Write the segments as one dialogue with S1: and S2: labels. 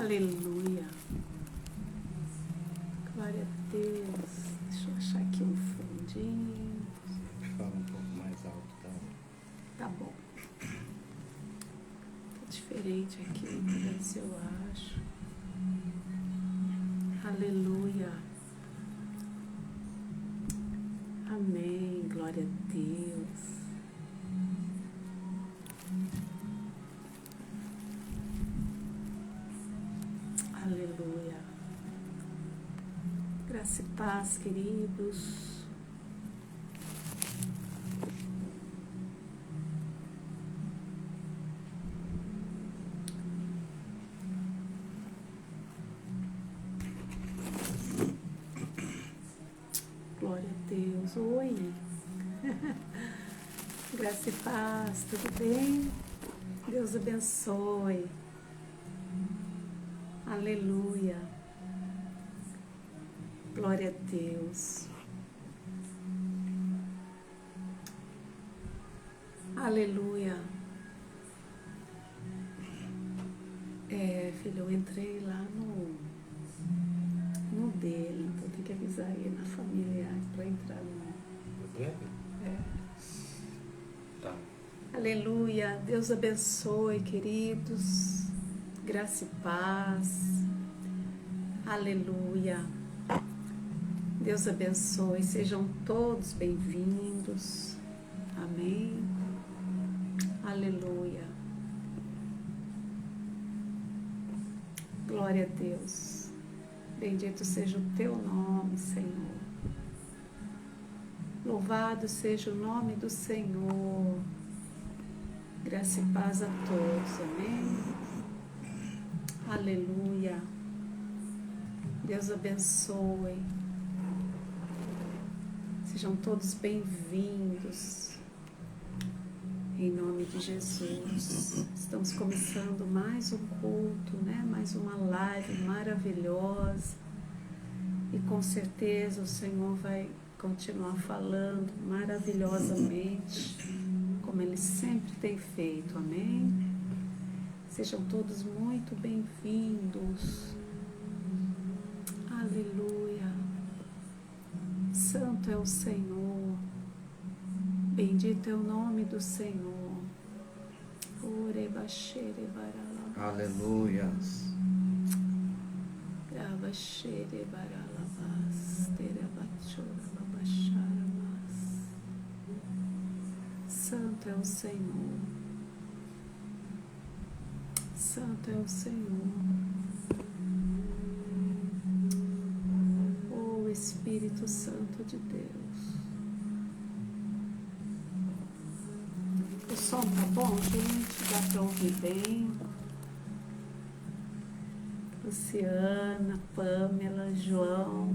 S1: Aleluia. Glória a Deus. Deixa eu achar aqui um fundinho.
S2: Fala um pouco mais alto, tá?
S1: Tá bom. Tá diferente aqui, pra ver se eu acho. Aleluia. Amém. Glória a Deus. Aleluia. Graça e paz, queridos. Glória a Deus. Oi. Graça e paz, tudo bem? Deus abençoe. Aleluia. Glória a Deus. Aleluia. Filho, eu entrei lá no dele, então tem que avisar aí na familiar para entrar no... É.
S2: Tá.
S1: Aleluia. Deus abençoe, queridos. Graça e paz. Aleluia. Deus abençoe. Sejam todos bem-vindos. Amém. Aleluia. Glória a Deus. Bendito seja o teu nome, Senhor. Louvado seja o nome do Senhor. Graça e paz a todos. Amém. Aleluia. Deus abençoe. Sejam todos bem-vindos. Em nome de Jesus. Estamos começando mais um culto, né? Mais uma live maravilhosa. E com certeza o Senhor vai continuar falando maravilhosamente, como Ele sempre tem feito. Amém? Sejam todos muito bem-vindos. Aleluia. Santo é o Senhor. Bendito é o nome do Senhor. Orebaxere baralabas.
S2: Aleluias.
S1: Gravaxere baralabas. Terebachora babaxarabas. Santo é o Senhor. Santo é o Senhor. Oh Espírito Santo de Deus. O som tá bom, gente? Dá para ouvir bem? Luciana, Pamela, João.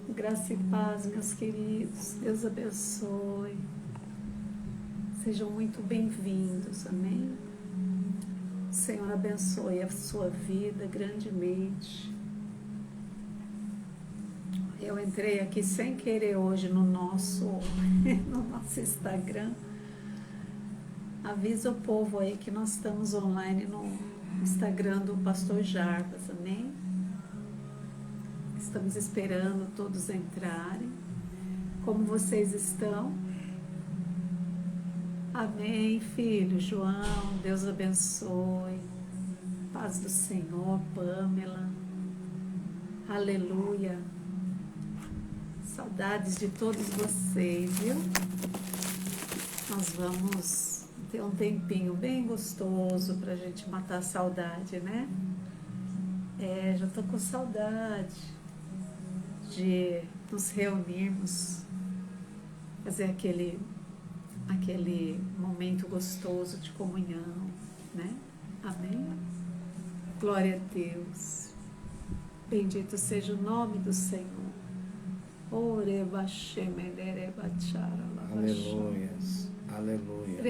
S1: Graça e paz, meus queridos. Deus abençoe. Sejam muito bem-vindos, amém? O Senhor abençoe a sua vida grandemente. Eu entrei aqui sem querer hoje no nosso Instagram. Avisa o povo aí que nós estamos online no Instagram do Pastor Jarbas, amém? Estamos esperando todos entrarem. Como vocês estão? Amém, filho João, Deus abençoe. Paz do Senhor, Pamela. Aleluia. Saudades de todos vocês, viu? Nós vamos ter um tempinho bem gostoso pra gente matar a saudade, né? Já tô com saudade de nos reunirmos, fazer aquele momento gostoso de comunhão, né? Amém? Glória a Deus. Bendito seja o nome do Senhor.
S2: Aleluias. Aleluias.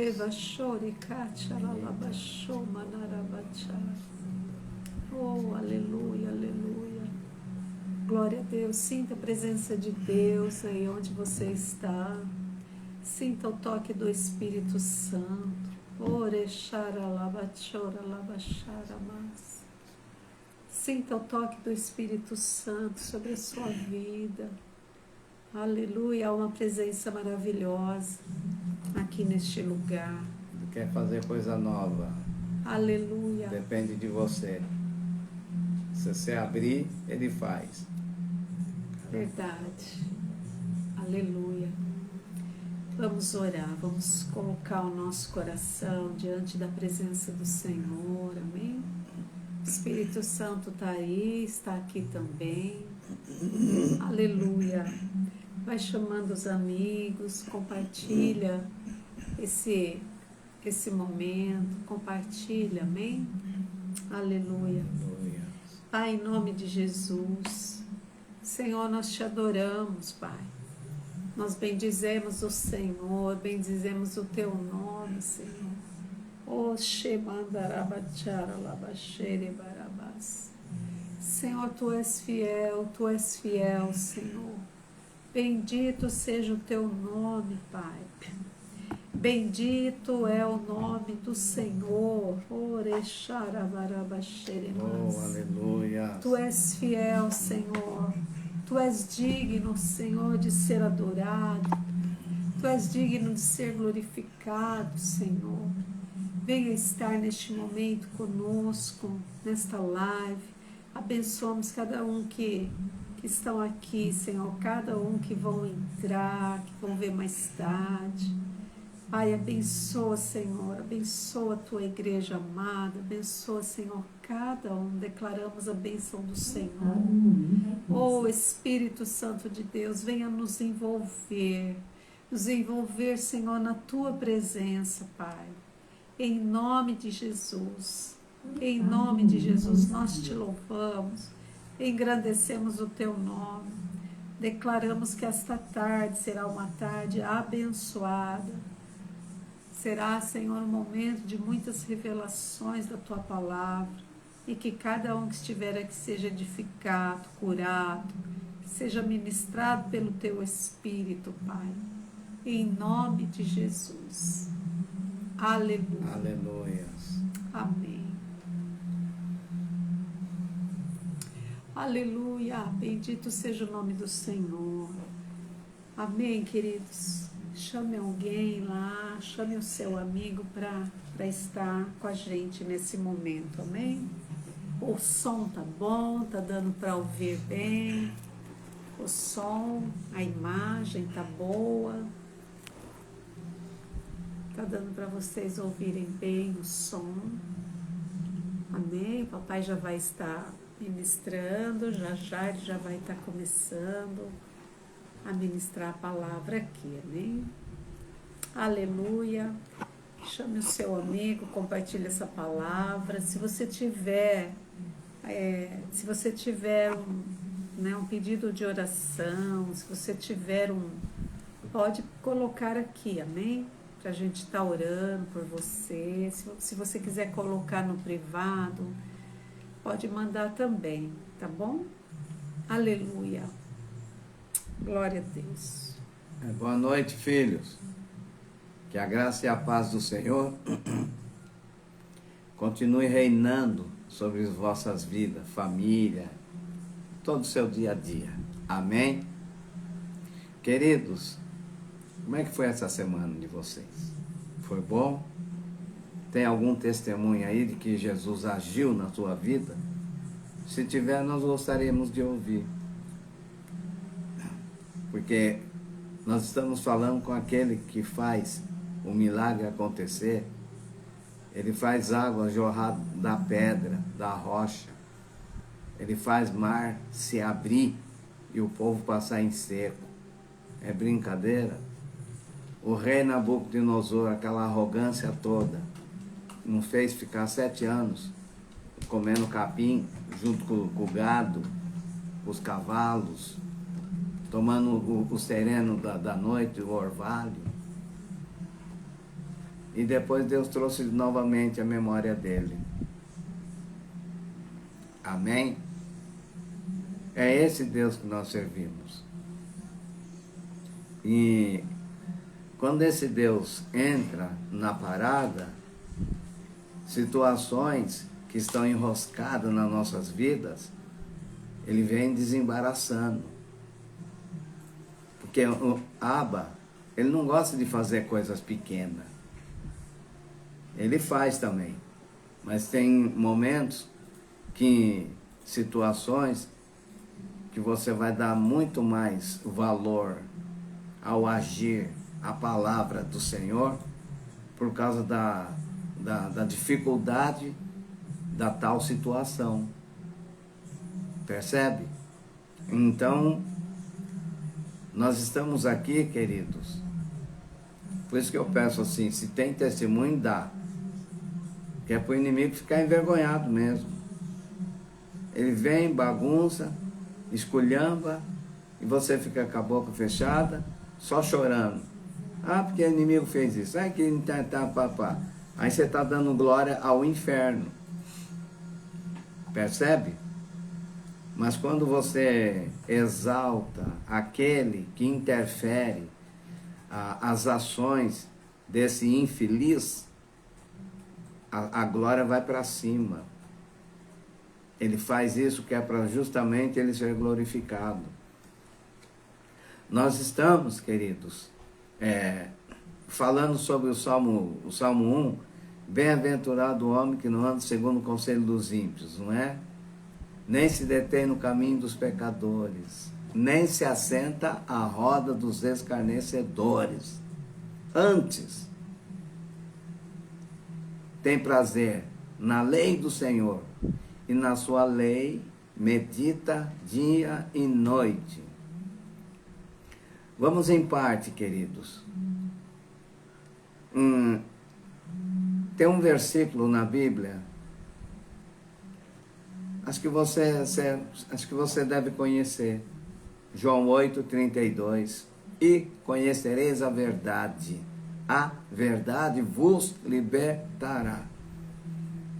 S1: Oh, aleluia, aleluia. Glória a Deus. Sinta a presença de Deus aí onde você está. Sinta o toque do Espírito Santo. Ore xaralabachora labacharamas. Sinta o toque do Espírito Santo sobre a sua vida. Aleluia, há uma presença maravilhosa aqui neste lugar.
S2: Ele quer fazer coisa nova.
S1: Aleluia.
S2: Depende de você. Se você abrir, ele faz.
S1: Verdade. Aleluia. Vamos orar, vamos colocar o nosso coração diante da presença do Senhor, amém? O Espírito Santo está aí, está aqui também. Aleluia. Vai chamando os amigos, compartilha esse momento, compartilha, amém? Aleluia.
S2: Aleluia.
S1: Pai, em nome de Jesus, Senhor, nós te adoramos, Pai. Nós bendizemos o Senhor, bendizemos o teu nome, Senhor. Oh, Shemandarabacharalabashere-barabás. Senhor, tu és fiel, Senhor. Bendito seja o teu nome, Pai. Bendito é o nome do Senhor.
S2: Oh, aleluia.
S1: Tu és fiel, Senhor. Tu és digno, Senhor, de ser adorado. Tu és digno de ser glorificado, Senhor. Venha estar neste momento conosco, nesta live. Abençoamos cada um que estão aqui, Senhor. Cada um que vão entrar, que vão ver mais tarde. Pai, abençoa, Senhor, abençoa a tua igreja amada, abençoa, Senhor, cada um, declaramos a bênção do Senhor. Oh, Espírito Santo de Deus, venha nos envolver, Senhor, na tua presença, Pai, em nome de Jesus, nós te louvamos, engrandecemos o teu nome, declaramos que esta tarde será uma tarde abençoada. Será, Senhor, um momento de muitas revelações da Tua Palavra e que cada um que estiver aqui seja edificado, curado, seja ministrado pelo Teu Espírito, Pai. Em nome de Jesus. Aleluia.
S2: Aleluia.
S1: Amém. Aleluia. Bendito seja o nome do Senhor. Amém, queridos. Chame alguém lá, chame o seu amigo para estar com a gente nesse momento, amém? O som tá bom, tá dando para ouvir bem, o som, a imagem tá boa, tá dando para vocês ouvirem bem o som, amém? O papai já vai estar ministrando, já ele já vai estar começando a ministrar a palavra aqui, amém? Aleluia. Chame o seu amigo, compartilhe essa palavra. Se você tiver um pedido de oração, se você tiver pode colocar aqui, amém? Para a gente estar orando por você. Se você quiser colocar no privado, pode mandar também, tá bom? Aleluia. Glória a Deus.
S2: Boa noite, filhos. Que a graça e a paz do Senhor continue reinando sobre as vossas vidas, família, todo o seu dia a dia. Amém? Queridos, como é que foi essa semana de vocês? Foi bom? Tem algum testemunho aí de que Jesus agiu na sua vida? Se tiver, nós gostaríamos de ouvir. Porque nós estamos falando com aquele que faz o milagre acontecer. Ele faz água jorrar da pedra, da rocha. Ele faz mar se abrir e o povo passar em seco. É brincadeira? O rei Nabucodonosor, aquela arrogância toda, não fez ficar 7 anos comendo capim junto com o gado, os cavalos, tomando o sereno da noite, o orvalho. E depois Deus trouxe novamente a memória dele. Amém? É esse Deus que nós servimos. E quando esse Deus entra na parada, situações que estão enroscados nas nossas vidas, ele vem desembaraçando. Porque o Abba, ele não gosta de fazer coisas pequenas. Ele faz também. Mas tem momentos situações que você vai dar muito mais valor ao agir a palavra do Senhor por causa da dificuldade da tal situação. Percebe? Então, nós estamos aqui, queridos. Por isso que eu peço assim, se tem testemunho, dá. Que é para o inimigo ficar envergonhado mesmo. Ele vem, bagunça, esculhamba, e você fica com a boca fechada, só chorando. Ah, porque o inimigo fez isso. Ah, que papá. Aí você está dando glória ao inferno. Percebe? Mas quando você exalta aquele que interfere as ações desse infeliz, a glória vai para cima. Ele faz isso que é para justamente ele ser glorificado. Nós estamos, queridos, falando sobre o Salmo 1, bem-aventurado o homem que não anda segundo o conselho dos ímpios, não é? Nem se detém no caminho dos pecadores, nem se assenta à roda dos escarnecedores. Antes, tem prazer na lei do Senhor, e na sua lei medita dia e noite. Vamos em parte, queridos. Tem um versículo na Bíblia, acho que você deve conhecer. João 8:32. E conhecereis a verdade vos libertará.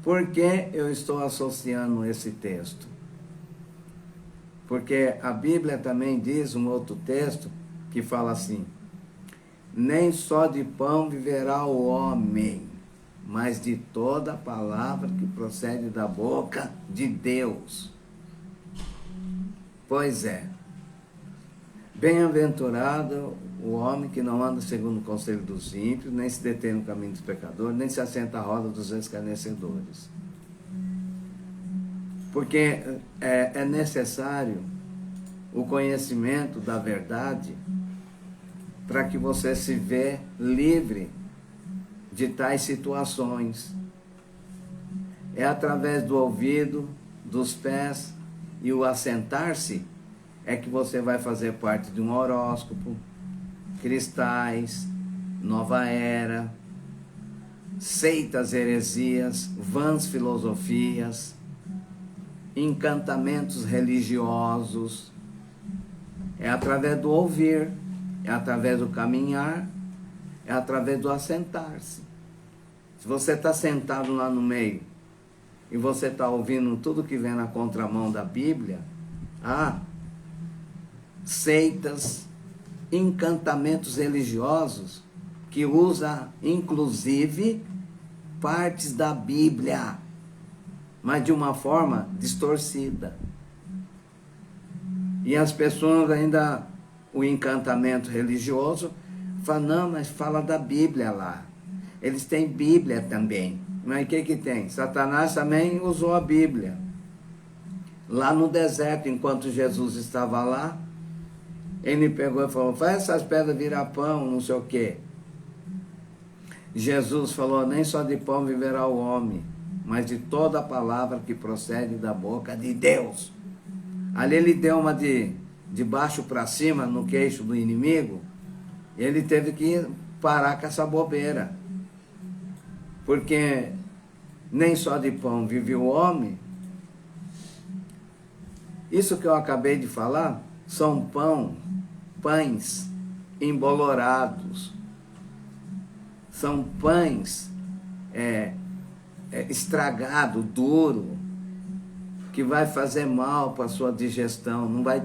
S2: Por que eu estou associando esse texto? Porque a Bíblia também diz um outro texto que fala assim: nem só de pão viverá o homem, mas de toda a palavra que procede da boca de Deus. Pois é, bem-aventurado o homem que não anda segundo o conselho dos ímpios, nem se detém no caminho dos pecadores, nem se assenta à roda dos escarnecedores. Porque é necessário o conhecimento da verdade para que você se vê livre de tais situações. É através do ouvido, dos pés e o assentar-se é que você vai fazer parte de um horóscopo, cristais, nova era, seitas, heresias, vãs filosofias, encantamentos religiosos. É através do ouvir, é através do caminhar, é através do assentar-se. Se você está sentado lá no meio e você está ouvindo tudo que vem na contramão da Bíblia, seitas, encantamentos religiosos que usa inclusive partes da Bíblia, mas de uma forma distorcida. E as pessoas ainda, o encantamento religioso, falam, não, mas fala da Bíblia lá. Eles têm Bíblia também. Mas o que tem? Satanás também usou a Bíblia. Lá no deserto, enquanto Jesus estava lá, ele pegou e falou, faz essas pedras virar pão, não sei o quê. Jesus falou, nem só de pão viverá o homem, mas de toda a palavra que procede da boca de Deus. Ali ele deu uma de baixo para cima no queixo do inimigo, e ele teve que parar com essa bobeira. Porque nem só de pão vive o homem. Isso que eu acabei de falar são pães embolorados. São pães estragado, duro, que vai fazer mal para a sua digestão, não vai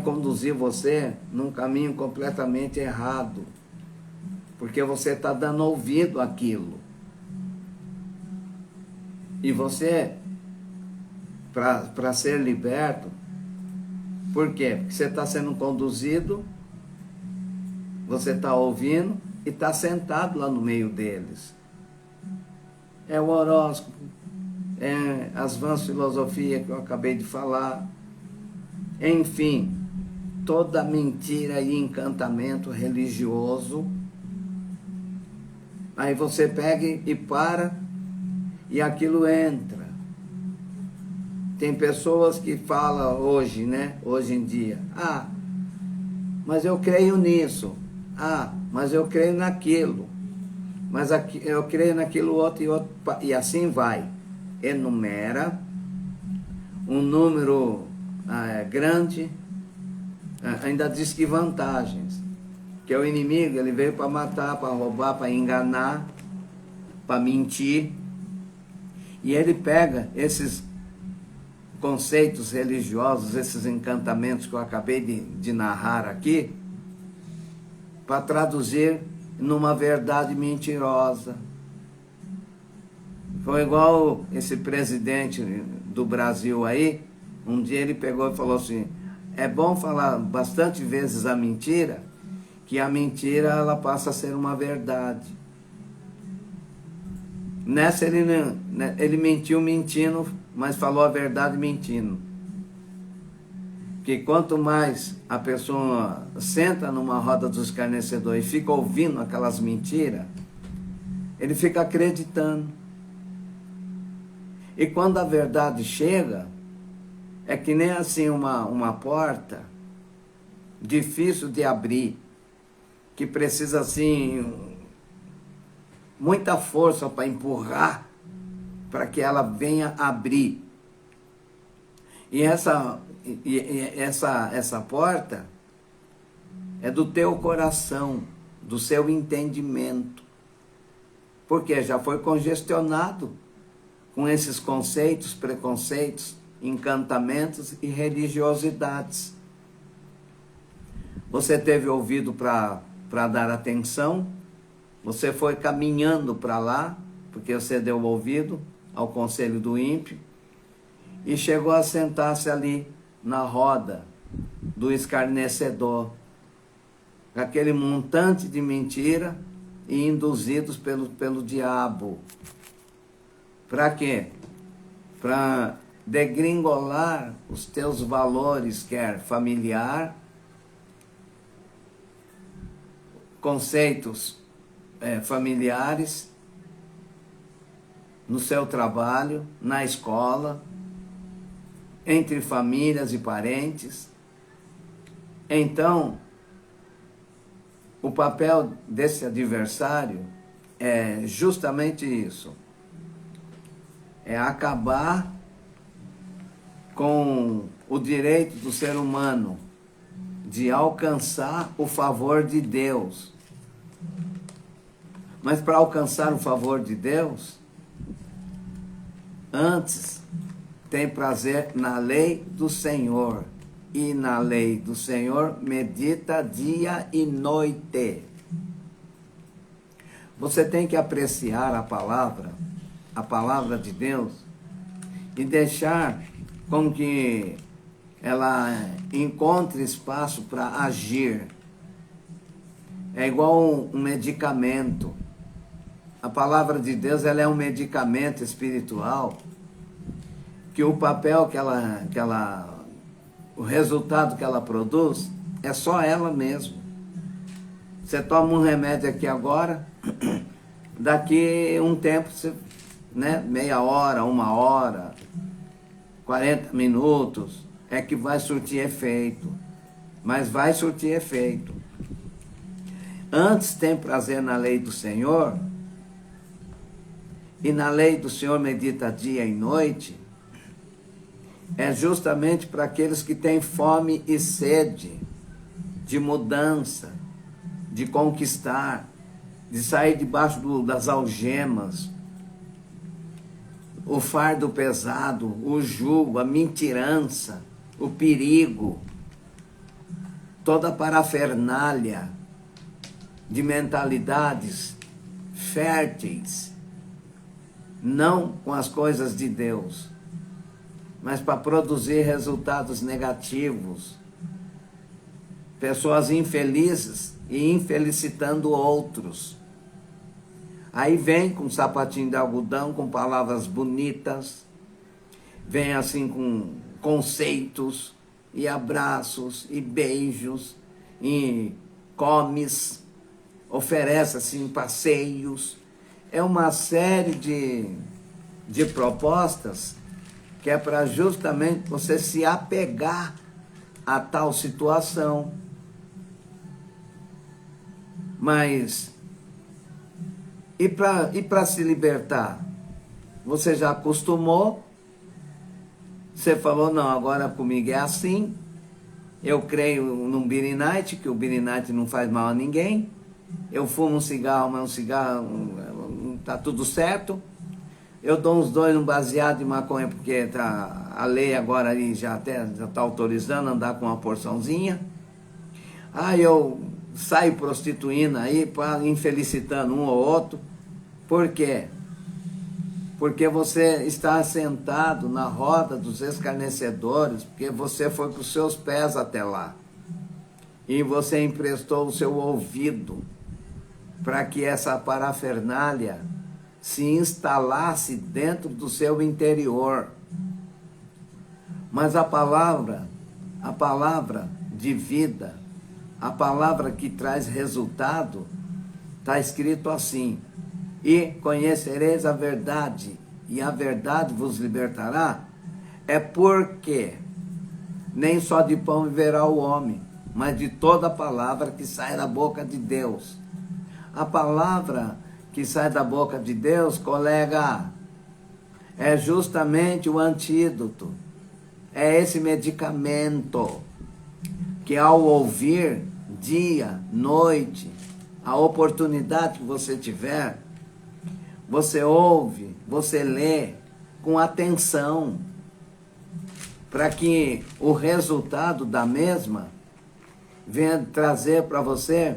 S2: conduzir você num caminho completamente errado, porque você está dando ouvido àquilo. E você, para ser liberto, por quê? Porque você está sendo conduzido, você está ouvindo e está sentado lá no meio deles. É o horóscopo, é as vãs filosofias que eu acabei de falar, enfim, toda mentira e encantamento religioso. Aí você pega e para, e aquilo entra. Tem pessoas que falam hoje, né? Hoje em dia, mas eu creio nisso. Mas eu creio naquilo. Mas eu creio naquilo outro, e assim vai. Enumera um número grande, ainda diz que vantagens. Que o inimigo, ele veio para matar, para roubar, para enganar, para mentir. E ele pega esses conceitos religiosos, esses encantamentos que eu acabei de narrar aqui, para traduzir numa verdade mentirosa. Foi igual esse presidente do Brasil aí, um dia ele pegou e falou assim, é bom falar bastante vezes a mentira, que a mentira ela passa a ser uma verdade. Nessa ele mentiu mentindo, mas falou a verdade mentindo. Que quanto mais a pessoa senta numa roda dos escarnecedores e fica ouvindo aquelas mentiras, ele fica acreditando. E quando a verdade chega, é que nem assim uma porta difícil de abrir, que precisa assim muita força para empurrar, para que ela venha abrir. E essa porta é do teu coração, do seu entendimento. Porque já foi congestionado com esses conceitos, preconceitos, encantamentos e religiosidades. Você teve ouvido para dar atenção, você foi caminhando para lá, porque você deu ouvido ao conselho do ímpio, e chegou a sentar-se ali na roda do escarnecedor, aquele montante de mentira e induzidos pelo diabo. Para quê? Para degringolar os teus valores, quer familiar, conceitos familiares, no seu trabalho, na escola, entre famílias e parentes. Então, o papel desse adversário é justamente isso. É acabar com o direito do ser humano de alcançar o favor de Deus. Mas para alcançar o favor de Deus, antes tem prazer na lei do Senhor. E na lei do Senhor medita dia e noite. Você tem que apreciar a palavra de Deus, e deixar com que ela encontre espaço para agir. É igual um medicamento. A palavra de Deus, ela é um medicamento espiritual, que o papel o resultado que ela produz, é só ela mesmo. Você toma um remédio aqui agora, daqui um tempo, meia hora, 1 hora, 40 minutos, é que vai surtir efeito. Mas vai surtir efeito. Antes tem prazer na lei do Senhor, e na lei do Senhor medita dia e noite, é justamente para aqueles que têm fome e sede de mudança, de conquistar, de sair debaixo das algemas, o fardo pesado, o jugo, a mentirança, o perigo, toda a parafernália de mentalidades férteis não com as coisas de Deus, mas para produzir resultados negativos. Pessoas infelizes e infelicitando outros. Aí vem com sapatinho de algodão, com palavras bonitas, vem assim com conceitos, e abraços, e beijos, e comes, oferece assim passeios. É uma série de propostas que é para justamente você se apegar a tal situação. Mas, e para se libertar? Você já acostumou, você falou, não, agora comigo é assim, eu creio num Beer Night, que o Beer Night não faz mal a ninguém, eu fumo um cigarro, mas um cigarro tá tudo certo, eu dou uns dois no baseado de maconha, porque a lei agora aí já está autorizando andar com uma porçãozinha, eu saio prostituindo aí, infelicitando um ou outro. Por quê? Porque você está sentado na roda dos escarnecedores, porque você foi com os seus pés até lá. E você emprestou o seu ouvido para que essa parafernália se instalasse dentro do seu interior. Mas a palavra de vida, a palavra que traz resultado, está escrito assim: e conhecereis a verdade, e a verdade vos libertará. É porque nem só de pão viverá o homem, mas de toda palavra que sai da boca de Deus. A palavra que sai da boca de Deus, colega, é justamente o antídoto, é esse medicamento que, ao ouvir dia, noite, a oportunidade que você tiver, você ouve, você lê com atenção, para que o resultado da mesma venha trazer para você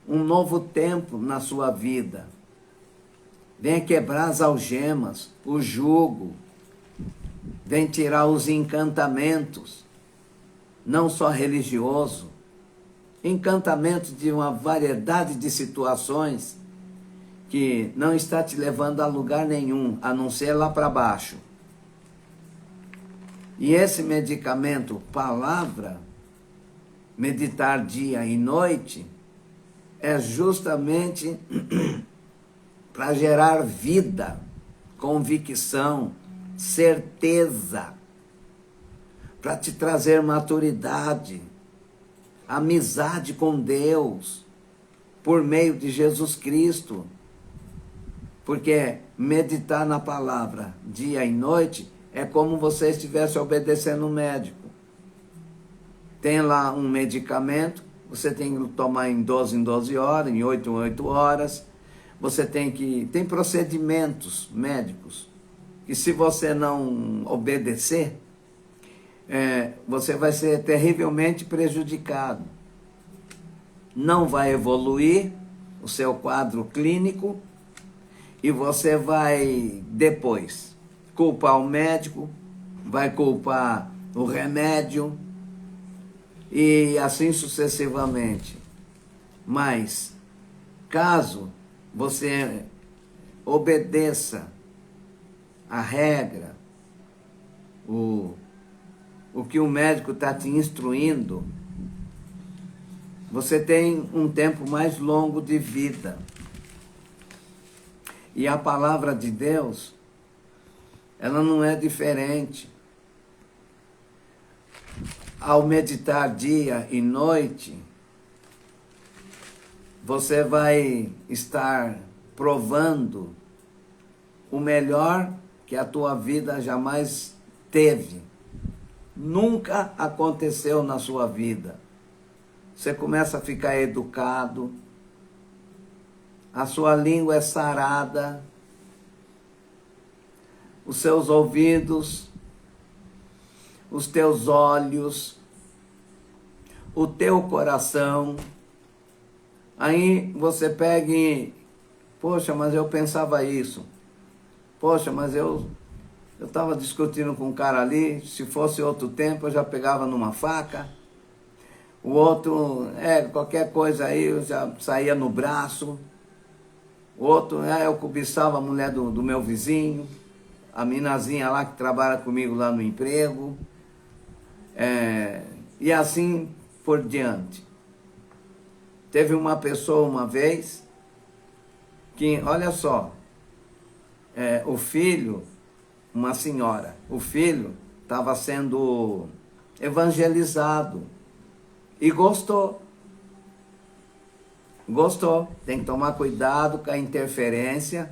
S2: um novo tempo na sua vida. Venha quebrar as algemas, o jugo, vem tirar os encantamentos, não só religioso, encantamentos de uma variedade de situações que não está te levando a lugar nenhum, a não ser lá para baixo. E esse medicamento, palavra, meditar dia e noite, é justamente para gerar vida, convicção, certeza, para te trazer maturidade, amizade com Deus, por meio de Jesus Cristo. Porque meditar na palavra dia e noite é como você estivesse obedecendo um médico. Tem lá um medicamento, você tem que tomar em 12 horas, em 8 em 8 horas. Você tem procedimentos médicos que, se você não obedecer, você vai ser terrivelmente prejudicado. Não vai evoluir o seu quadro clínico e você vai depois culpar o médico, vai culpar o remédio e assim sucessivamente. Mas, caso você obedeça a regra, o que o médico está te instruindo, você tem um tempo mais longo de vida. E a palavra de Deus, ela não é diferente. Ao meditar dia e noite, você vai estar provando o melhor que a tua vida jamais teve. Nunca aconteceu na sua vida. Você começa a ficar educado, a sua língua é sarada, os seus ouvidos, os teus olhos, o teu coração. Aí você pega e, poxa, mas eu pensava isso. Poxa, mas eu estava discutindo com um cara ali, se fosse outro tempo eu já pegava numa faca. O outro, qualquer coisa aí eu já saía no braço. O outro, eu cobiçava a mulher do meu vizinho, a minazinha lá que trabalha comigo lá no emprego. E assim por diante. Teve uma pessoa uma vez que, olha só, o filho, uma senhora, o filho estava sendo evangelizado e gostou. Gostou. Tem que tomar cuidado com a interferência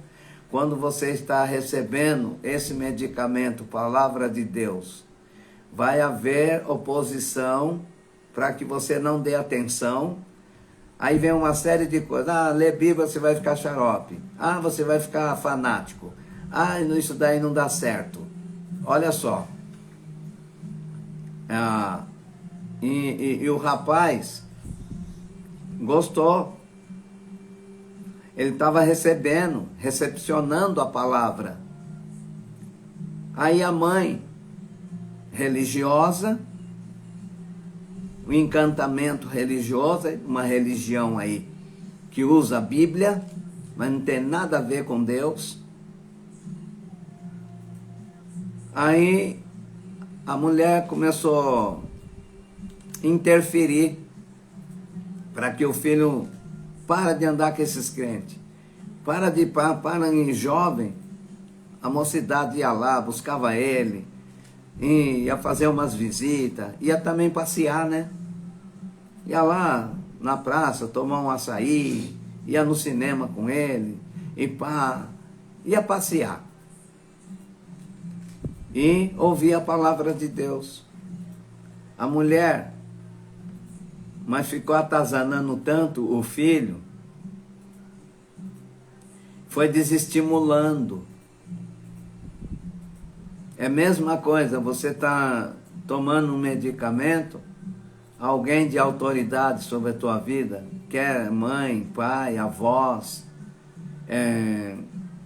S2: quando você está recebendo esse medicamento, palavra de Deus. Vai haver oposição para que você não dê atenção. Aí vem uma série de coisas. Lê Bíblia, você vai ficar xarope. Você vai ficar fanático. Isso daí não dá certo. Olha só. E o rapaz gostou. Ele estava recepcionando a palavra. Aí a mãe, religiosa, o encantamento religioso, uma religião aí que usa a Bíblia, mas não tem nada a ver com Deus. Aí a mulher começou a interferir para que o filho para de andar com esses crentes. Para em jovem, a mocidade ia lá, buscava ele, ia fazer umas visitas, ia também passear, né? Ia lá na praça tomar um açaí, ia no cinema com ele, ia passear. E ouvia a palavra de Deus. A mulher, mas ficou atazanando tanto o filho, foi desestimulando. É a mesma coisa, você está tomando um medicamento, alguém de autoridade sobre a tua vida, quer mãe, pai, avós,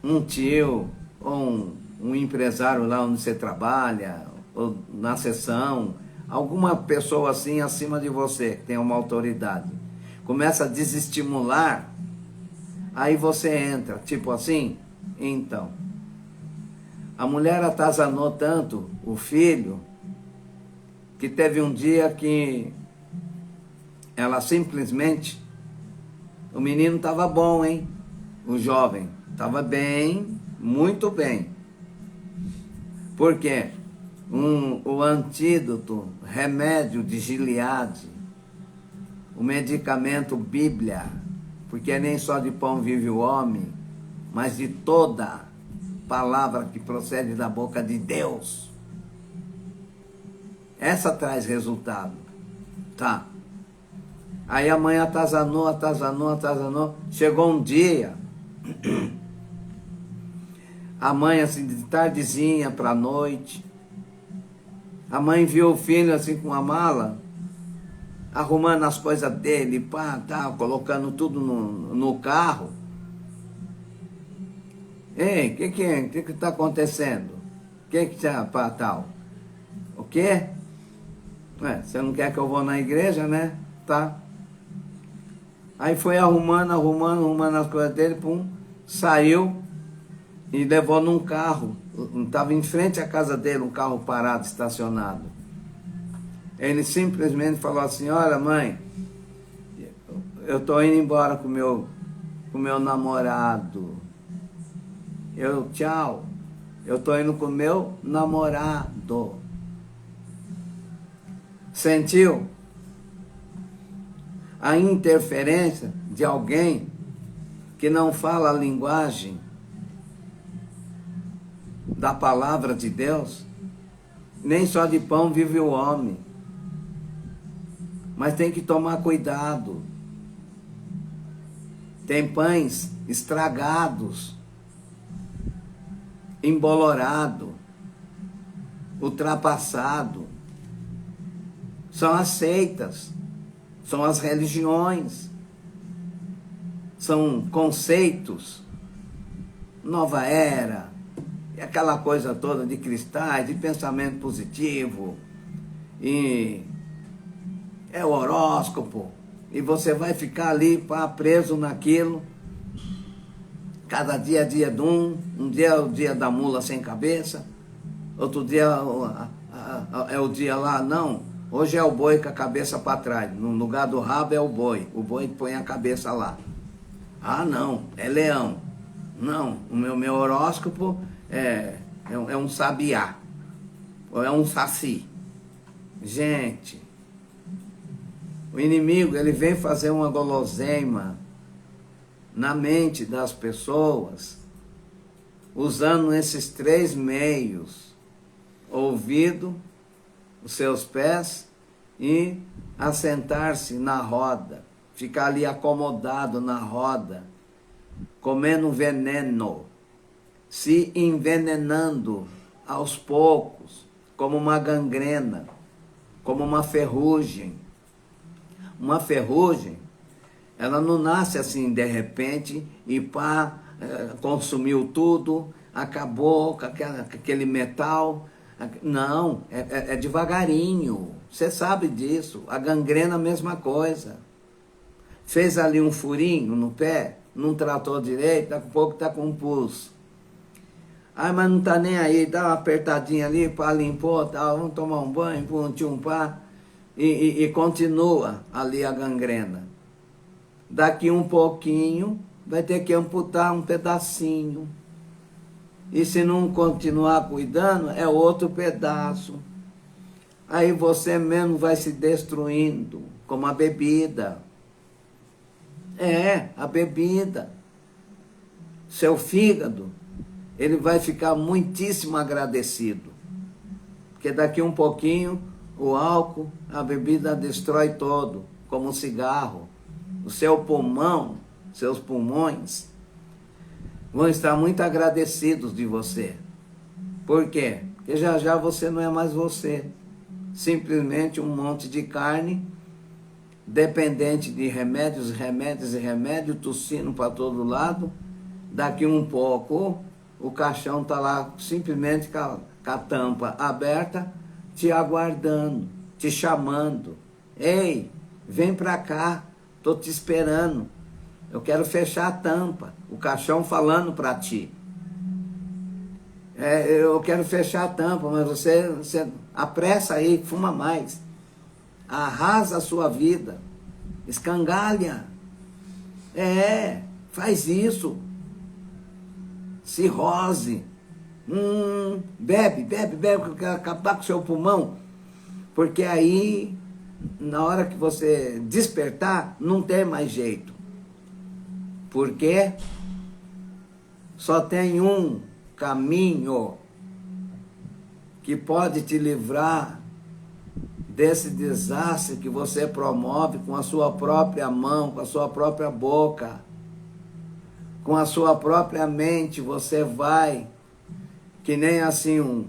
S2: um tio, ou um empresário lá onde você trabalha, ou na sessão, alguma pessoa assim acima de você, que tem uma autoridade, começa a desestimular, aí você entra, tipo assim, então, a mulher atazanou tanto o filho, que teve um dia que ela simplesmente, o menino estava bom, hein? O jovem estava bem, muito bem. Por quê? O antídoto, remédio de Gileade, o medicamento Bíblia, porque nem só de pão vive o homem, mas de toda palavra que procede da boca de Deus. Essa traz resultado. Tá. Aí a mãe atazanou. Chegou um dia, a mãe assim, de tardezinha para noite, a mãe viu o filho assim com a mala, arrumando as coisas dele, colocando tudo no carro. Ei, o que está acontecendo? O que tal? O quê? Você não quer que eu vou na igreja, né? Tá. Aí foi arrumando as coisas dele, saiu e levou num carro. Estava em frente à casa dele, um carro parado, estacionado. Ele simplesmente falou assim: olha, mãe, eu estou indo embora com o meu namorado. Tchau, eu estou indo com o meu namorado. Sentiu a interferência de alguém que não fala a linguagem da palavra de Deus? Nem só de pão vive o homem. Mas tem que tomar cuidado. Tem pães estragados, embolorado, ultrapassado. São as seitas, são as religiões, são conceitos, nova era, aquela coisa toda de cristais, de pensamento positivo, e é o horóscopo, e você vai ficar ali preso naquilo. Cada dia é dia de um dia é o dia da mula sem cabeça, outro dia é o dia lá, não, hoje é o boi com a cabeça para trás, no lugar do rabo é o boi que põe a cabeça lá. Ah não, é leão. Não, o meu horóscopo é um sabiá, ou é um saci. Gente, o inimigo, ele vem fazer uma guloseima na mente das pessoas, usando esses 3 meios: ouvido, os seus pés e assentar-se na roda, ficar ali acomodado na roda, comendo veneno, se envenenando aos poucos, como uma gangrena, como uma ferrugem. Uma ferrugem, ela não nasce assim de repente e consumiu tudo, acabou com aquele metal. Não, é devagarinho, você sabe disso. A gangrena, a mesma coisa. Fez ali um furinho no pé, não tratou direito, daqui a pouco está com um pulso. Ah, mas não está nem aí, dá uma apertadinha ali, limpou, tal, vamos tomar um banho, e continua ali a gangrena. Daqui um pouquinho, vai ter que amputar um pedacinho. E se não continuar cuidando, é outro pedaço. Aí você mesmo vai se destruindo, como a bebida. A bebida. Seu fígado, ele vai ficar muitíssimo agradecido. Porque daqui um pouquinho, o álcool, a bebida destrói todo, como o cigarro. O seu pulmão, seus pulmões, vão estar muito agradecidos de você. Por quê? Porque já já você não é mais você. Simplesmente um monte de carne, dependente de remédios, tossindo para todo lado. Daqui um pouco, o caixão está lá simplesmente com a tampa aberta, te aguardando, te chamando. Ei, vem para cá, estou te esperando. Eu quero fechar a tampa. O caixão falando para ti. Eu quero fechar a tampa, mas você apressa aí, fuma mais. Arrasa a sua vida. Escangalha. Faz isso. Cirrose. Bebe, que eu quero acabar com o seu pulmão. Porque aí, na hora que você despertar, não tem mais jeito. Porque só tem um caminho que pode te livrar desse desastre que você promove com a sua própria mão, com a sua própria boca, com a sua própria mente. Você vai, que nem assim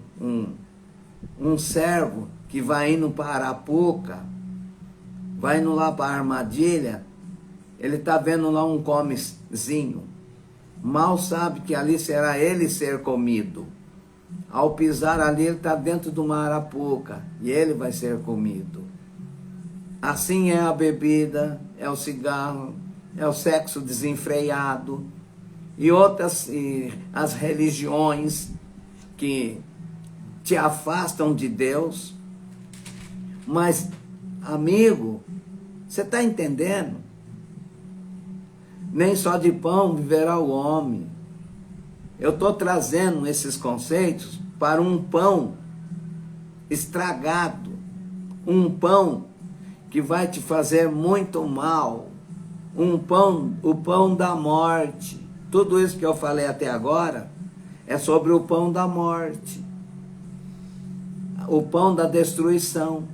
S2: um servo que vai indo para a Arapuca, vai indo lá para a armadilha. Ele está vendo lá um comezinho. Mal sabe que ali será ele ser comido. Ao pisar ali, ele está dentro de uma arapuca. E ele vai ser comido. Assim é a bebida, é o cigarro, é o sexo desenfreado. E as religiões que te afastam de Deus. Mas, amigo, você está entendendo? Nem só de pão viverá o homem. Eu estou trazendo esses conceitos para um pão estragado, um pão que vai te fazer muito mal, o pão da morte. Tudo isso que eu falei até agora é sobre o pão da morte, o pão da destruição.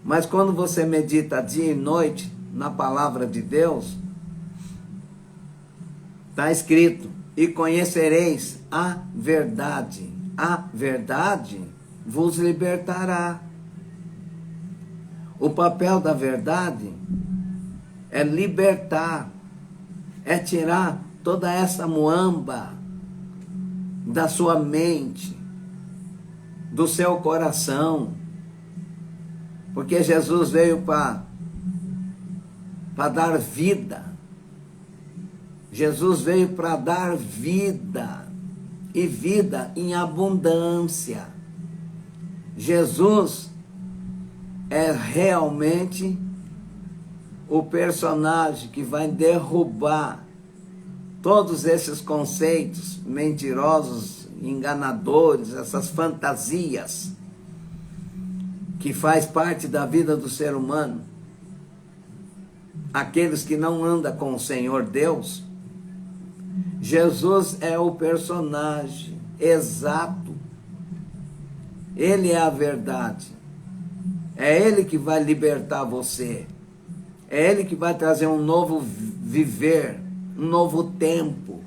S2: Mas quando você medita dia e noite na palavra de Deus, está escrito: e conhecereis a verdade vos libertará. O papel da verdade é libertar, é tirar toda essa muamba da sua mente, do seu coração. Porque Jesus veio para dar vida. Jesus veio para dar vida, e vida em abundância. Jesus é realmente o personagem que vai derrubar todos esses conceitos mentirosos, enganadores, essas fantasias que faz parte da vida do ser humano. Aqueles que não andam com o Senhor Deus, Jesus é o personagem exato. Ele é a verdade. É Ele que vai libertar você. É Ele que vai trazer um novo viver, um novo tempo.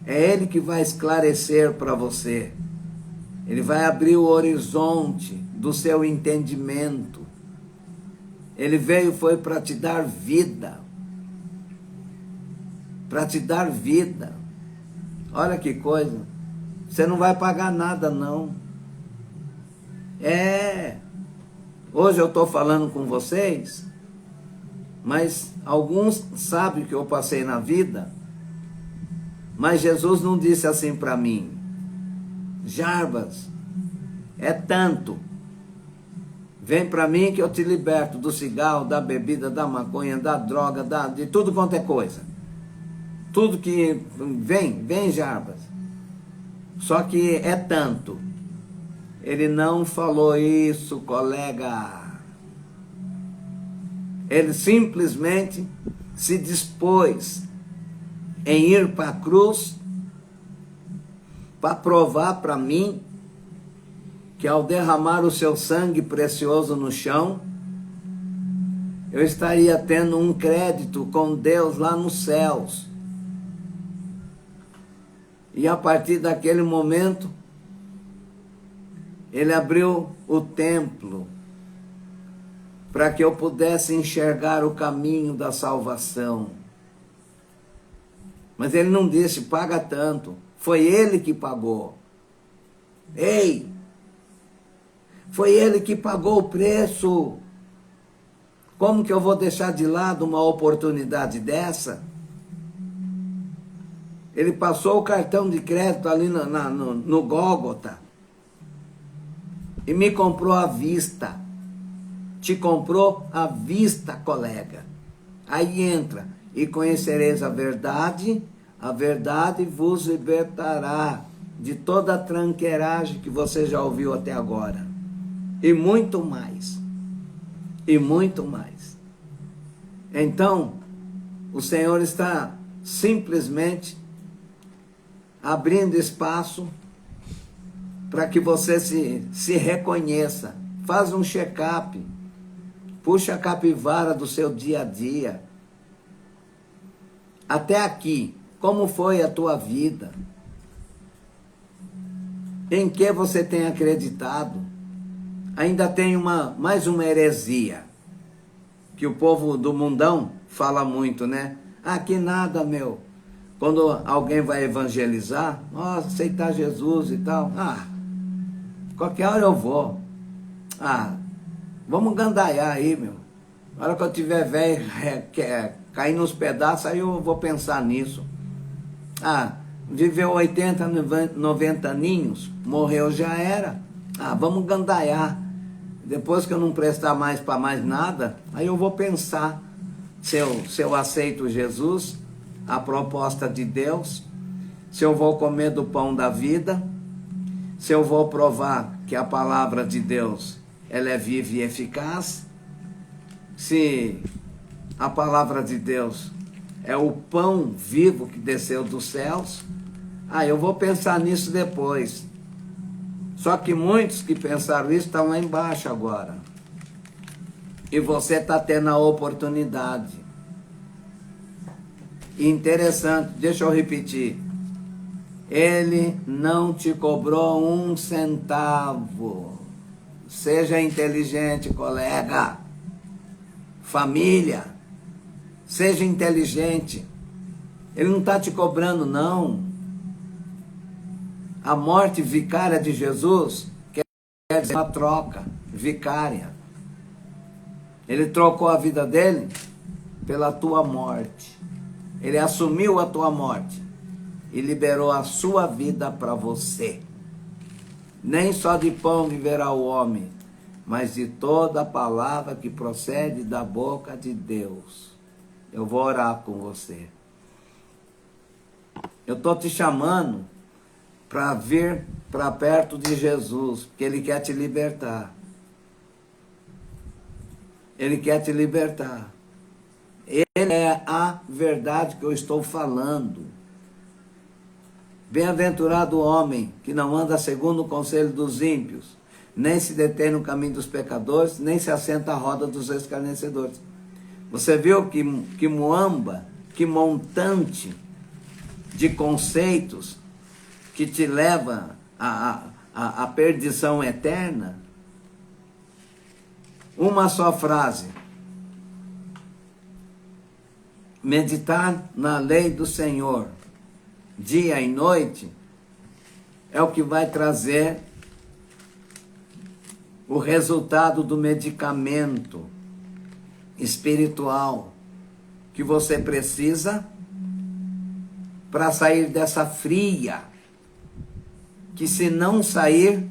S2: É Ele que vai esclarecer para você. Ele vai abrir o horizonte do seu entendimento. Ele foi para te dar vida. Para te dar vida. Olha que coisa. Você não vai pagar nada, não. Hoje eu estou falando com vocês, mas alguns sabem o que eu passei na vida, mas Jesus não disse assim para mim: Jarbas, é tanto, vem para mim que eu te liberto do cigarro, da bebida, da maconha, da droga, de tudo quanto é coisa. Tudo que vem Jarbas. Só que é tanto. Ele não falou isso, colega. Ele simplesmente se dispôs em ir para a cruz para provar para mim que ao derramar o seu sangue precioso no chão, eu estaria tendo um crédito com Deus lá nos céus. E a partir daquele momento, Ele abriu o templo para que eu pudesse enxergar o caminho da salvação. Mas Ele não disse, paga tanto. Foi Ele que pagou. Ei! Foi Ele que pagou o preço. Como que eu vou deixar de lado uma oportunidade dessa? Ele passou o cartão de crédito ali no Gólgota e me comprou à vista. Te comprou à vista, colega. Aí entra, e conhecereis a verdade vos libertará de toda a tranqueiragem que você já ouviu até agora. E muito mais. E muito mais. Então, o Senhor está simplesmente abrindo espaço para que você se reconheça. Faz um check-up. Puxa a capivara do seu dia a dia. Até aqui, como foi a tua vida? Em que você tem acreditado? Ainda tem mais uma heresia, que o povo do mundão fala muito, né? Ah, que nada, meu. Quando alguém vai evangelizar, aceitar Jesus e tal, qualquer hora eu vou. Vamos gandaiar aí, meu. Na hora que eu tiver velho, cair nos pedaços, aí eu vou pensar nisso. Viveu 80, 90 aninhos, morreu, já era. Vamos gandaiar. Depois que eu não prestar mais para mais nada, aí eu vou pensar se eu aceito Jesus, a proposta de Deus, se eu vou comer do pão da vida, se eu vou provar que a palavra de Deus ela é viva e eficaz, se a palavra de Deus é o pão vivo que desceu dos céus, eu vou pensar nisso depois. Só que muitos que pensaram isso estão lá embaixo agora. E você está tendo a oportunidade. Interessante, deixa eu repetir. Ele não te cobrou um centavo. Seja inteligente, colega. Família. Seja inteligente. Ele não está te cobrando, não. A morte vicária de Jesus quer dizer uma troca vicária. Ele trocou a vida dele pela tua morte. Ele assumiu a tua morte e liberou a sua vida para você. Nem só de pão viverá o homem, mas de toda a palavra que procede da boca de Deus. Eu vou orar com você. Eu estou te chamando para vir para perto de Jesus, porque Ele quer te libertar. Ele quer te libertar. Ele é a verdade que eu estou falando. Bem-aventurado o homem que não anda segundo o conselho dos ímpios, nem se detém no caminho dos pecadores, nem se assenta à roda dos escarnecedores. Você viu que muamba, que montante de conceitos que te leva à perdição eterna? Uma só frase: meditar na lei do Senhor dia e noite é o que vai trazer o resultado do medicamento espiritual que você precisa para sair dessa fria, que se não sair,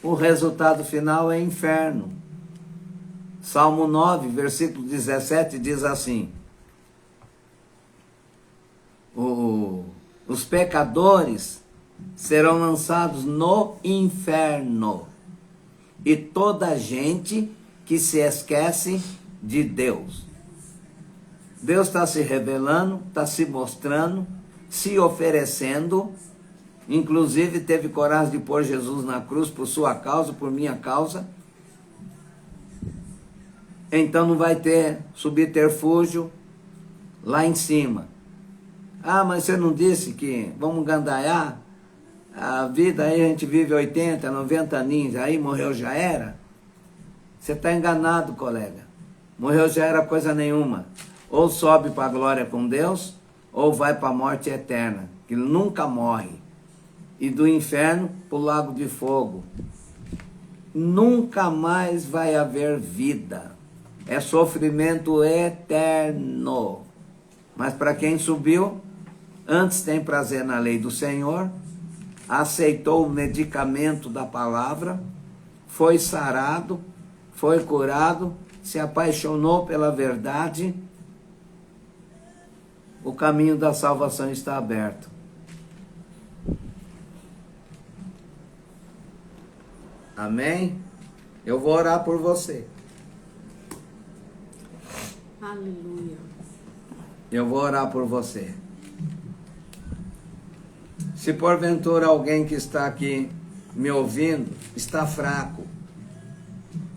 S2: o resultado final é inferno. Salmo 9, versículo 17 diz assim: os pecadores serão lançados no inferno, e toda gente que se esquece de Deus. Deus está se revelando, está se mostrando, se oferecendo. Inclusive teve coragem de pôr Jesus na cruz por sua causa, por minha causa. Então não vai ter subterfúgio lá em cima. Ah, mas você não disse que vamos gandaiar? A vida aí a gente vive 80, 90 aninhos, aí morreu já era? Você está enganado, colega. Morreu já era coisa nenhuma. Ou sobe para a glória com Deus, ou vai para a morte eterna, que nunca morre. E do inferno para o lago de fogo. Nunca mais vai haver vida. É sofrimento eterno. Mas para quem subiu, antes tem prazer na lei do Senhor, aceitou o medicamento da palavra, foi sarado, foi curado, se apaixonou pela verdade, o caminho da salvação está aberto. Amém? Eu vou orar por você.
S1: Aleluia.
S2: Eu vou orar por você. Se porventura alguém que está aqui me ouvindo está fraco,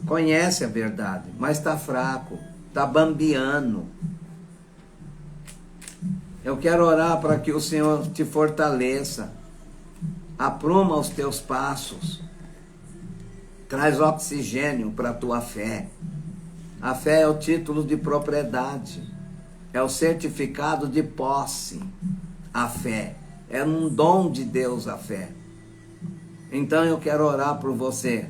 S2: conhece a verdade, mas está fraco, está bambiando, eu quero orar para que o Senhor te fortaleça, apruma os teus passos, traz oxigênio para a tua fé. A fé é o título de propriedade, é o certificado de posse. A fé é um dom de Deus, a fé. Então eu quero orar por você,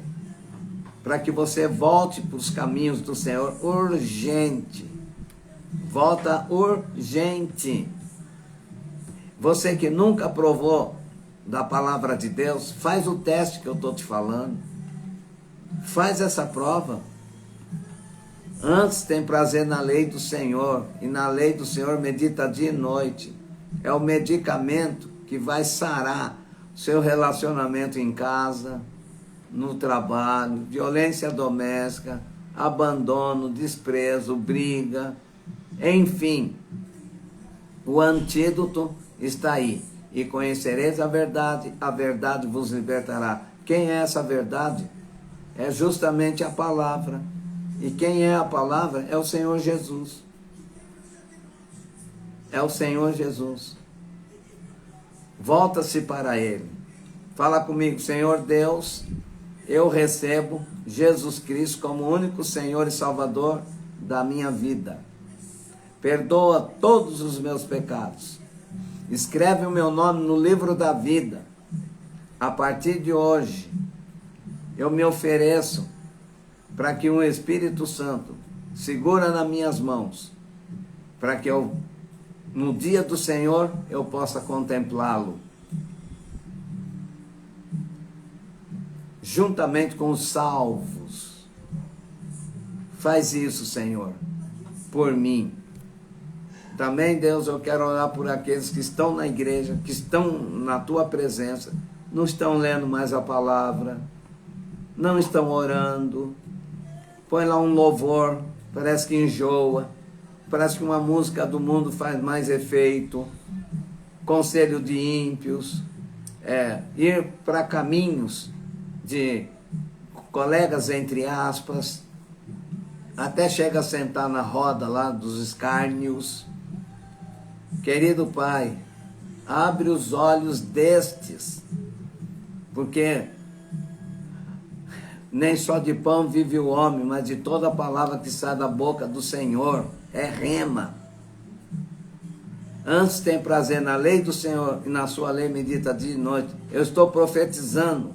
S2: para que você volte para os caminhos do Senhor urgente. Volta urgente. Você que nunca provou da palavra de Deus, faz o teste que eu estou te falando. Faz essa prova. Antes tem prazer na lei do Senhor, e na lei do Senhor medita dia e noite. É o medicamento que vai sarar seu relacionamento em casa, no trabalho, violência doméstica, abandono, desprezo, briga, enfim. O antídoto está aí. E conhecereis a verdade vos libertará. Quem é essa verdade? É justamente a palavra. E quem é a palavra? É o Senhor Jesus. É o Senhor Jesus. Volta-se para Ele. Fala comigo: Senhor Deus, eu recebo Jesus Cristo como único Senhor e Salvador da minha vida. Perdoa todos os meus pecados. Escreve o meu nome no livro da vida. a partir de hoje, eu me ofereço para que o Espírito Santo segura nas minhas mãos, para que eu, no dia do Senhor, eu possa contemplá-lo, juntamente com os salvos. Faz isso, Senhor, por mim. Também, Deus, eu quero orar por aqueles que estão na igreja, que estão na tua presença, não estão lendo mais a palavra, não estão orando. Põe lá um louvor, parece que enjoa, parece que uma música do mundo faz mais efeito. Conselho de ímpios, ir para caminhos de colegas, entre aspas, até chega a sentar na roda lá dos escárnios. Querido Pai, abre os olhos destes, porque nem só de pão vive o homem, mas de toda a palavra que sai da boca do Senhor, é rema. Antes tem prazer na lei do Senhor e na sua lei medita dia e noite. Eu estou profetizando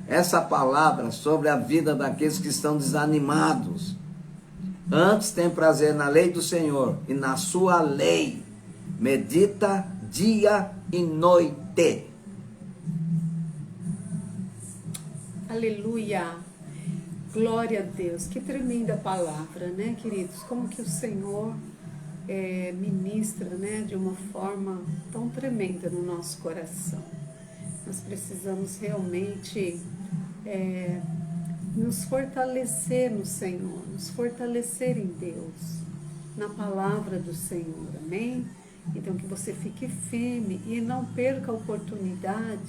S2: essa palavra sobre a vida daqueles que estão desanimados. Antes tem prazer na lei do Senhor e na sua lei medita dia e noite.
S1: Aleluia! Glória a Deus! Que tremenda palavra, né, queridos? Como que o Senhor ministra, né, de uma forma tão tremenda no nosso coração. Nós precisamos realmente nos fortalecer no Senhor, nos fortalecer em Deus, na palavra do Senhor, amém? Então que você fique firme e não perca a oportunidade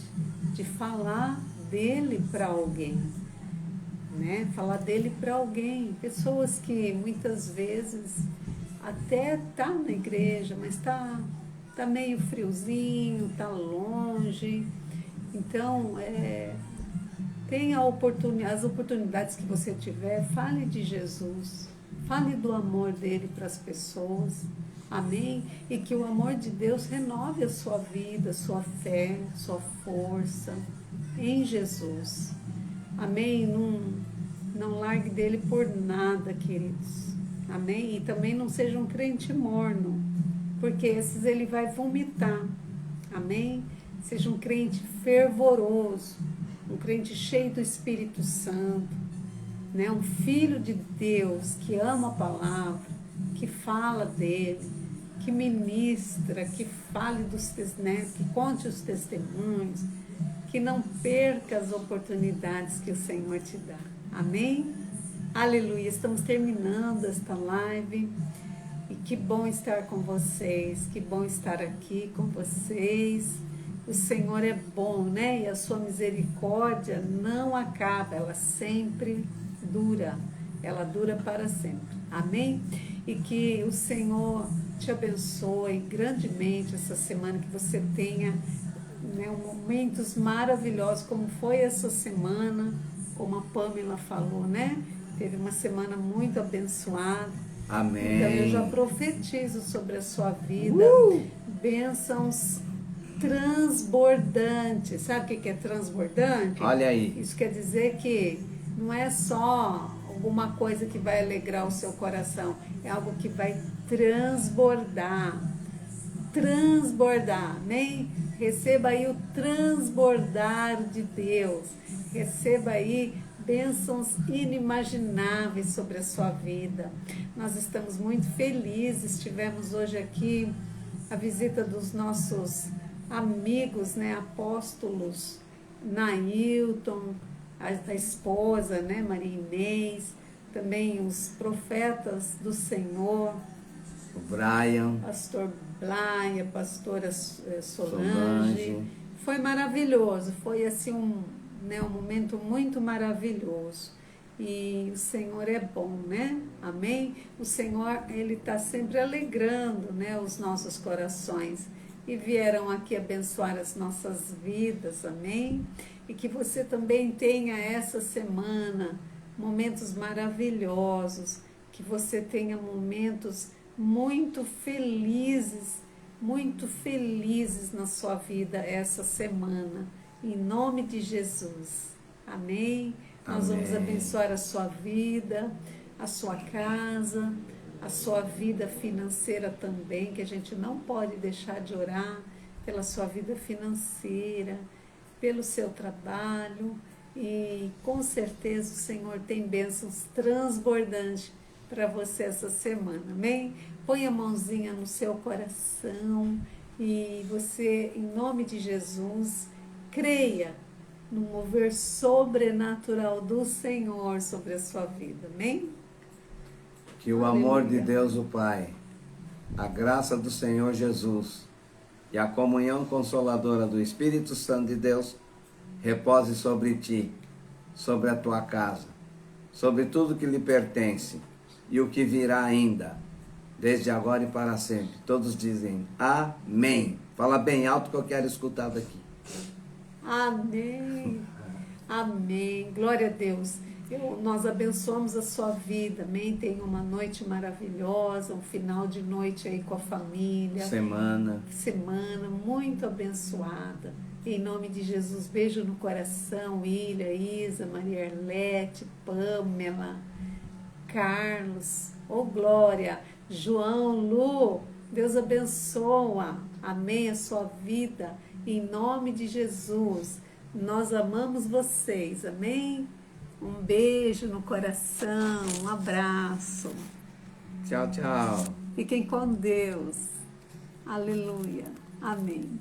S1: de falar dele para alguém, né? Falar dele para alguém, pessoas que muitas vezes até tá na igreja, mas tá meio friozinho, tá longe. Então, tenha as oportunidades que você tiver, fale de Jesus, fale do amor dele para as pessoas, amém? E que o amor de Deus renove a sua vida, sua fé, sua força em Jesus, amém? Não largue dele por nada, queridos, amém? E também não seja um crente morno, porque esses ele vai vomitar, amém? Seja um crente fervoroso, um crente cheio do Espírito Santo, né? Um filho de Deus que ama a palavra, que fala dele, que ministra, que fale que conte os testemunhos, que não perca as oportunidades que o Senhor te dá. Amém? Aleluia! Estamos terminando esta live e que bom estar com vocês, que bom estar aqui com vocês. O Senhor é bom, né? E a sua misericórdia não acaba, ela sempre dura, ela dura para sempre. Amém? E que o Senhor te abençoe grandemente essa semana, que você tenha, né, momentos maravilhosos, como foi essa semana, como a Pamela falou, né? Teve uma semana muito abençoada.
S2: Amém.
S1: Então eu já profetizo sobre a sua vida, bênçãos transbordante. Sabe o que é transbordante?
S2: Olha aí.
S1: Isso quer dizer que não é só alguma coisa que vai alegrar o seu coração, é algo que vai transbordar. Transbordar, amém? Receba aí o transbordar de Deus. Receba aí bênçãos inimagináveis sobre a sua vida. Nós estamos muito felizes. Tivemos hoje aqui a visita dos nossos amigos, né, apóstolos Nailton, a esposa, né, Maria Inês, também os profetas do Senhor,
S2: o Brian,
S1: pastor Blaia, pastora Solange. Foi maravilhoso, foi assim um momento muito maravilhoso. E o Senhor é bom, né? Amém? O Senhor, ele está sempre alegrando, né, os nossos corações. E vieram aqui abençoar as nossas vidas, amém? E que você também tenha essa semana momentos maravilhosos, que você tenha momentos muito felizes na sua vida essa semana. em nome de Jesus. Amém? Nós vamos abençoar a sua vida, a sua casa, a sua vida financeira também, que a gente não pode deixar de orar pela sua vida financeira, pelo seu trabalho, e com certeza o Senhor tem bênçãos transbordantes para você essa semana, amém? Põe a mãozinha no seu coração e você, em nome de Jesus, creia no mover sobrenatural do Senhor sobre a sua vida, amém?
S2: Que o amor de Deus, o Pai, a graça do Senhor Jesus e a comunhão consoladora do Espírito Santo de Deus repose sobre ti, sobre a tua casa, sobre tudo que lhe pertence e o que virá ainda, desde agora e para sempre. Todos dizem amém. Fala bem alto que eu quero escutar daqui.
S1: Amém. Amém. Glória a Deus. Nós abençoamos a sua vida, amém? Tenha uma noite maravilhosa, um final de noite aí com a família. Semana muito abençoada. Em nome de Jesus, beijo no coração, Ilha, Isa, Maria Arlete, Pamela, Carlos, Glória, João, Lu, Deus abençoa, amém, a sua vida, em nome de Jesus. Nós amamos vocês, amém? Um beijo no coração, um abraço.
S2: Tchau, tchau.
S1: Fiquem com Deus. Aleluia. Amém.